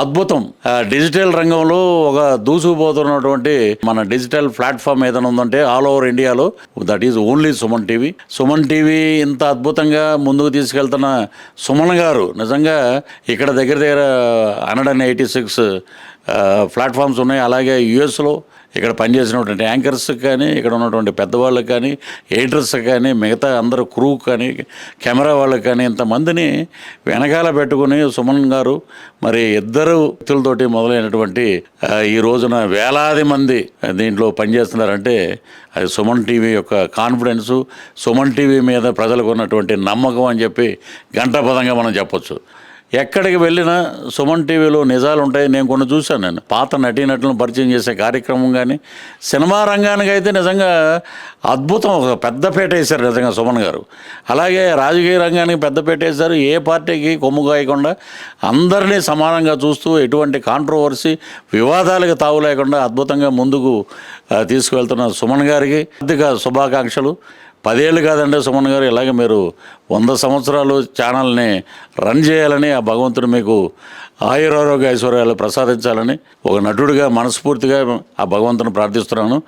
అద్భుతం. డిజిటల్ రంగంలో ఒక దూసుకుపోతున్నటువంటి మన డిజిటల్ ప్లాట్ఫామ్ ఏదైనా ఉందంటే ఆల్ ఓవర్ ఇండియాలో that is only Suman TV. Suman TV ఇంత అద్భుతంగా ముందుకు తీసుకెళ్తున్న సుమన్ గారు నిజంగా ఇక్కడ దగ్గర 186 ప్లాట్ఫామ్స్ ఉన్నాయి. అలాగే యుఎస్లో ఇక్కడ పనిచేసినటువంటి యాంకర్స్కి కానీ, ఇక్కడ ఉన్నటువంటి పెద్దవాళ్ళకి కానీ, ఎడిటర్స్కి కానీ, మిగతా అందరూ క్రూ కానీ, కెమెరా వాళ్ళకి కానీ ఇంతమందిని వెనకాల పెట్టుకుని సుమన్ గారు మరి ఇద్దరు వ్యక్తులతోటి మొదలైనటువంటి ఈ రోజున వేలాది మంది దీంట్లో పనిచేస్తున్నారంటే అది సుమన్ టీవీ యొక్క కాన్ఫిడెన్సు, సుమన్ టీవీ మీద ప్రజలకు ఉన్నటువంటి నమ్మకం అని చెప్పి ఘంటాపదంగా మనం చెప్పొచ్చు. ఎక్కడికి వెళ్ళినా సుమన్ టీవీలో నిజాలు ఉంటాయి. నేను కొన్ని చూశాను. నేను పాత నటీనటులను పరిచయం చేసే కార్యక్రమం కానీ, సినిమా రంగానికి అయితే నిజంగా అద్భుతం, ఒక పెద్దపేట వేశారు నిజంగా సుమన్ గారు. అలాగే రాజకీయ రంగానికి పెద్దపేట వేశారు. ఏ పార్టీకి కొమ్ము కాయకుండా అందరినీ సమానంగా చూస్తూ ఎటువంటి కాంట్రవర్సీ వివాదాలకు తావు లేకుండా అద్భుతంగా ముందుకు తీసుకువెళ్తున్న సుమన్ గారికి హార్దిక శుభాకాంక్షలు. 10 ఏళ్ళు కాదండి సుమన్ గారు, ఇలాగే మీరు 100 సంవత్సరాలు ఛానల్ని రన్ చేయాలని ఆ భగవంతుడు మీకు ఆయురారోగ్య ఐశ్వర్యాలు ప్రసాదించాలని ఒక నటుడిగా మనస్ఫూర్తిగా ఆ భగవంతుని ప్రార్థిస్తున్నాను.